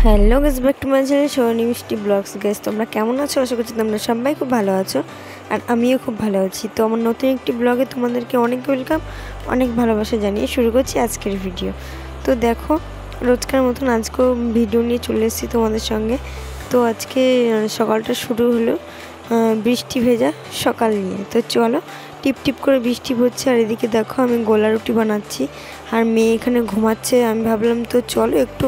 Hello guys, back to my channel Sohani Mishti vlogs. Guys, তোমরা কেমন আছো? আশা করছি তোমরা সবাই খুব ভালো আছো, আর আমিও খুব ভালো আছি। তো আমার নতুন একটি ব্লগে তোমাদেরকে অনেক ওয়েলকাম, অনেক ভালোবাসা জানিয়ে শুরু করছি আজকের ভিডিও। তো দেখো, রোজকার মতন আজকেও ভিডিও নিয়ে চলে এসেছি তোমাদের সঙ্গে। তো আজকে সকালটা শুরু হলো বৃষ্টি ভেজা সকাল নিয়ে। তো চলো, টিপ টিপ করে বৃষ্টি পড়ছে, আর এদিকে দেখো আমি গোলা রুটি বানাচ্ছি, আর মেয়ে এখানে ঘুমাচ্ছে। আমি ভাবলাম তো চলো একটু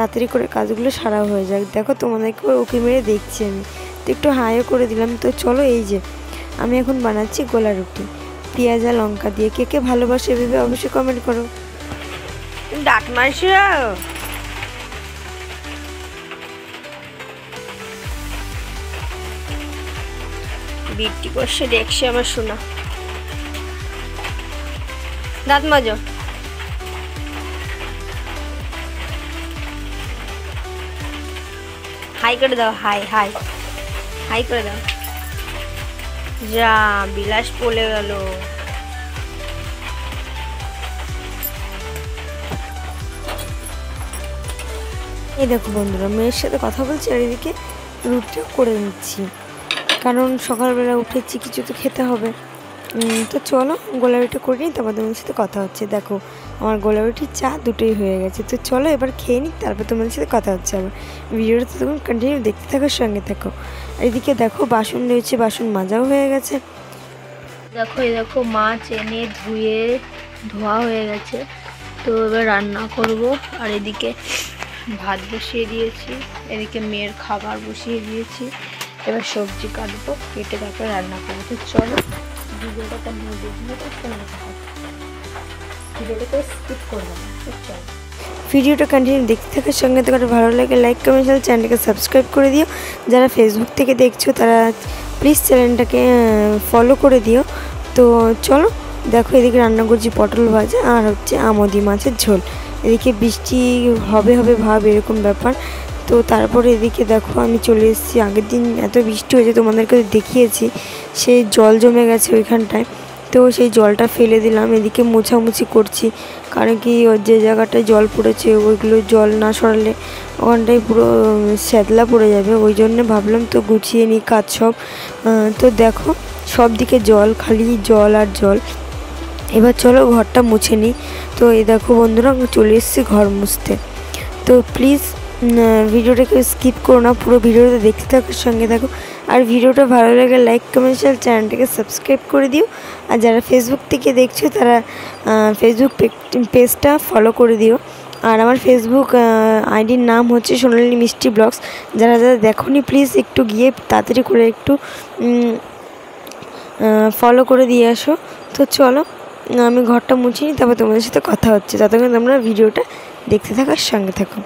তাড়াতাড়ি করে কাজগুলো সারা হয়ে যাক। দেখো, তোমাদেরকে ওকে মেরে দেখছি আমি, তো একটু হাইও করে দিলাম। তো চলো, এই যে আমি এখন বানাচ্ছি গোলা রুটি পেঁয়াজ আর লঙ্কা দিয়ে। কে কে ভালোবাসে ভেবে অবশ্যই কমেন্ট করো। ডাক মারছি, বৃষ্টি পড়ছে দেখছি আমার শোনা। দাঁত মাজো। হাই করে দাও, হাই হাই হাই করে দাও। যা বিলাস পড়ে গেল। এই দেখো বন্ধুরা, মেয়ের সাথে কথা বলছি আর এদিকে রুটিও করে নিচ্ছি, কারণ সকালবেলা উঠেছি, কিছু তো খেতে হবে। তো চলো গোলা রুটি করে নিই, তারপর তোমাদের সাথে কথা হচ্ছে। দেখো, আমার গোলা রুটি চা দুটোই হয়ে গেছে। তো চলো এবার খেয়ে নিই, তারপর তোমাদের সাথে কথা হচ্ছে আবার। ভিডিওটা তো তখন কন্টিনিউ দেখতে থাকো, সঙ্গে থাকো। আর এদিকে দেখো বাসন রয়েছে, বাসন মাজাও হয়ে গেছে। দেখো, এই দেখো মাছ এনে ধুয়ে ধোয়া হয়ে গেছে। তো এবার রান্না করব। আর এদিকে ভাত বসিয়ে দিয়েছি, এদিকে মেয়ের খাবার বসিয়ে দিয়েছি। এবার সবজি কাটবো, কেটে তারপরে রান্না করবো। তো চলো ভিডিওটা কন্টিনিউ দেখতে থাকো, ভিডিওটাকে স্কিপ করবো না। তো চলো ভিডিওটা কন্টিনিউ দেখতে থাকার সঙ্গে তোমার ভালো লাগে লাইক কমেন্ট, চ্যানেলটাকে সাবস্ক্রাইব করে দিও। যারা ফেসবুক থেকে দেখছো তারা প্লিজ চ্যানেলটাকে ফলো করে দিও। তো চলো দেখো, এদিকে রান্না করছি পটল ভাজা আর হচ্ছে আমদি মাছের ঝোল। এদিকে বৃষ্টি হবে হবে ভাব, এরকম ব্যাপার। তো তারপরে এদিকে দেখো আমি চলে এসেছি। আগের দিন এত বৃষ্টি হয়েছে, তোমাদেরকে দেখিয়েছি, সেই জল জমে গেছে ওইখানটায়। তো সেই জলটা ফেলে দিলাম, এদিকে মোছামুছি করছি, কারণ কি ওর যে জায়গাটায় জল পড়েছে ওইগুলো জল না সরালে ওখানটায় পুরো শ্যাতলা পড়ে যাবে। ওই জন্য ভাবলাম তো গুছিয়ে নিই কাজ সব। তো দেখো সব দিকে জল, খালি জল আর জল। এবার চলো ঘরটা মুছে নিই। তো এই দেখো বন্ধুরা, আমি চলে এসেছি ঘর মুছতে। তো প্লিজ ভিডিওটাকে স্কিপ করো না, পুরো ভিডিওটা দেখতে থাকার সঙ্গে থাকো। আর ভিডিওটা ভালো লাগে লাইক কমেন্ট, চ্যানেলটাকে সাবস্ক্রাইব করে দিও। আর যারা ফেসবুক থেকে দেখছো তারা ফেসবুক পেজটা ফলো করে দিও। আর আমার ফেসবুক আইডির নাম হচ্ছে সোনালী মিষ্টি ব্লগস। যারা যারা দেখোনি প্লিজ একটু গিয়ে তাড়াতাড়ি করে একটু ফলো করে দিয়ে আসো। তো চলো আমি ঘরটা মুছে নিই, তারপর তোমাদের সাথে কথা হচ্ছে। ততক্ষণ তোমরা ভিডিওটা দেখতে থাকার সঙ্গে থাকো।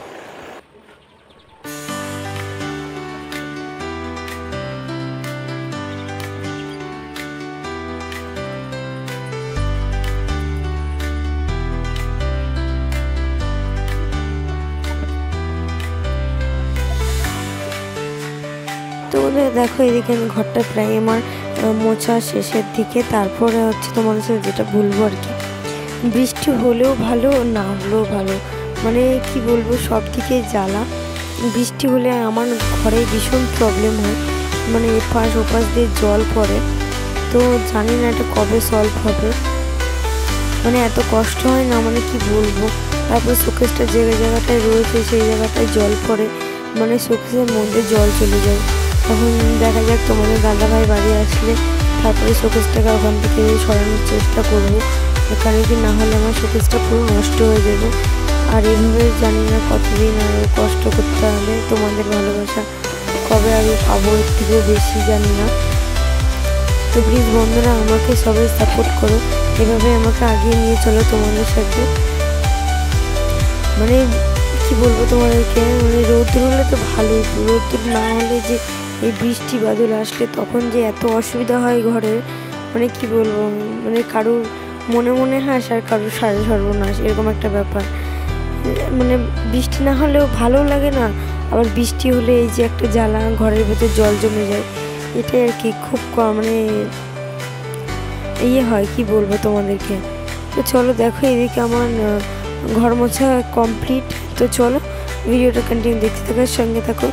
তো দেখো, এদিকে আমি ঘরটা প্রায় আমার মোছা শেষের দিকে। তারপরে হচ্ছে তোমাদের সাথে যেটা বলবো আর কি, বৃষ্টি হলেও ভালো, না হলেও ভালো, মানে কি বলবো, সব দিকে জ্বালা। বৃষ্টি হলে আমার ঘরে ভীষণ প্রবলেম হয়, মানে এপাশ ওপাশ দিয়ে জল পড়ে। তো জানি না এটা কবে সলভ হবে, মানে এত কষ্ট হয় না, মানে কি বলবো। তারপর শোকেসটা যে জায়গাটায় রয়েছে সেই জায়গাটায় জল পড়ে, মানে শোকেসের মধ্যে জল চলে যায়। তখন দেখা যাক তোমাদের দাদাভাই বাড়ি আসলে তারপরে শোকেসটাকে ওখান থেকে সরানোর চেষ্টা করবো, কারণ কি না হলে আমার শোকেসটা পুরো নষ্ট হয়ে যাবে। আর এভাবে জানি না কতদিন আর কষ্ট করতে হবে। তোমাদের ভালোবাসা কবে আমি পাবো, এর থেকেও বেশি জানি না। তো প্লিজ বন্ধুরা, আমাকে সবাই সাপোর্ট করো, এভাবে আমাকে আগিয়ে নিয়ে চলো তোমাদের সাথে। মানে কি বলবো তোমাদেরকে, মানে রোদ্র হলে তো ভালোই, রোদ্র না হলে যে এই বৃষ্টি বাদল আসলে তখন যে এত অসুবিধা হয় ঘরে, মানে কি বলবো, মানে কারোর মনে মনে হাস আর কারোর সারা সর্বনাশ, এরকম একটা ব্যাপার। মানে বৃষ্টি না হলেও ভালো লাগে না, আবার বৃষ্টি হলে এই যে একটা জ্বালা, ঘরের ভেতর জল জমে যায়, এটাই আর কি খুব মানে ইয়ে হয়, কি বলবো তোমাদেরকে। তো চলো দেখো, এদিকে আমার ঘর মোছা কমপ্লিট। তো চলো ভিডিওটা কন্টিনিউ দেখতে থাকো, সঙ্গে থাকো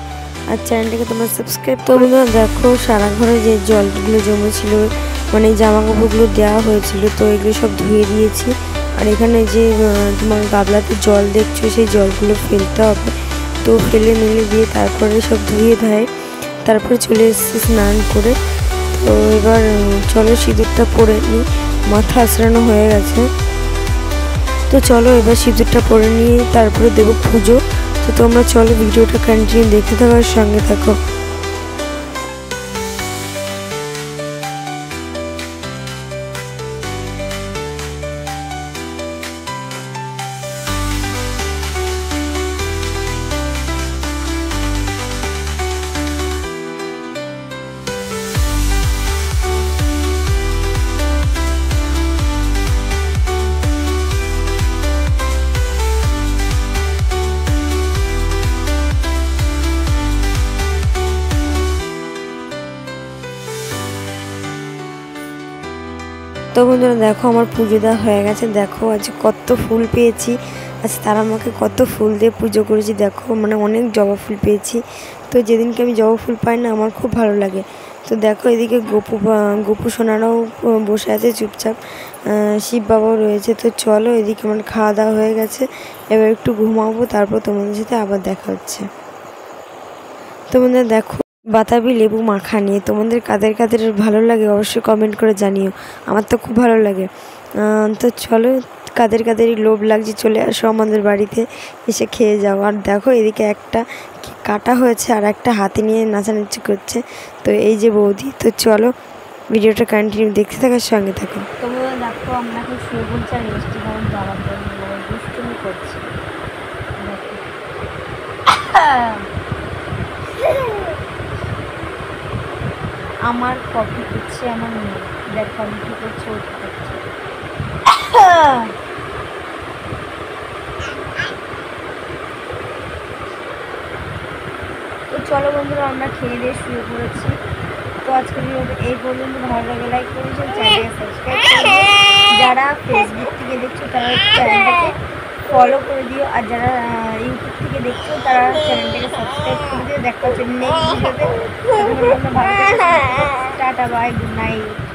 আর চ্যানেলটাকে তোমরা সাবস্ক্রাইব করো। বন্ধুরা দেখো সারা ঘরে যে জলগুলো জমেছিল, মানে জামা কাপড়গুলো দেওয়া হয়েছিল, তো এগুলো সব ধুয়ে দিয়েছি। আর এখানে যে তোমার গাবলাতে জল দেখছো, সেই জলগুলো ফেলতে হবে, তো ফেলে মেলে দিয়ে তারপরে সব ধুয়ে ধায় তারপরে চলে এসেছি স্নান করে। তো এবার চলো সিঁদুরটা পরে নিই, মাথা আঁচড়ানো হয়ে গেছে। তো চলো এবার সিঁদুরটা পরে নিয়ে তারপরে দেবো পুজো। তো তোমরা চলো ভিডিওটা কন্টিনিউ দেখতে থাকো আর সঙ্গে থাকো। তো বন্ধুরা দেখো আমার পুজো দেওয়া হয়ে গেছে। দেখো আজ কত ফুল পেয়েছি, আজ তারা আমাকে কত ফুল দিয়ে পুজো করেছি। দেখো মানে অনেক জবা ফুল পেয়েছি। তো যেদিনকে আমি জবা ফুল পাই না আমার খুব ভালো লাগে। তো দেখো এদিকে গোপু সোনারাও বসে আছে চুপচাপ, শিব বাবাও রয়েছে। তো চলো এদিকে আমার খাওয়া দাওয়া হয়ে গেছে, এবার একটু ঘুমাবো, তারপর তোমাদের সাথে আবার দেখা হচ্ছে। তো বন্ধুরা দেখো বাতাবি লেবু মাখা নিয়ে তোমাদের কাদের কাদের ভালো লাগে অবশ্যই কমেন্ট করে জানিও, আমার তো খুব ভালো লাগে। তো চলো কাদের কাদেরই লোভ লাগছে চলে আসো আমাদের বাড়িতে, এসে খেয়ে যাও। আর দেখো এদিকে একটা কাটা হয়েছে আর একটা হাতে নিয়ে নাচানাচি করছে, তো এই যে বৌদি। তো চলো ভিডিওটা কন্টিনিউ দেখতে থাকার সঙ্গে থাকো। তোমরা দেখো আমরা এখন শুয়ে বলছি আর মিষ্টি খাবার যাওয়ার জন্য দুষ্টুমি করছি। আমার কপি করছে আমার মেয়ে, দেখো আমি কি করছে ওটা করছে। তো চলো বন্ধুরা আমরা খেয়ে দিয়ে শুয়ে পড়েছি। তো আজকের ভিডিওটা এই পর্যন্ত, ভালো লাগে লাইক করে দিও, চ্যানেলটাকে সাবস্ক্রাইব করে দিও। যারা ফেসবুক থেকে দেখছো তারা চ্যানেলটাকে ফলো করে দিও, আর যারা ইউটিউব থেকে দেখছো তারা চ্যানেলটাকে সাবস্ক্রাইব করে দিও। দেখা হচ্ছে নেক্সট ভিডিওতে। Tata bye, good night.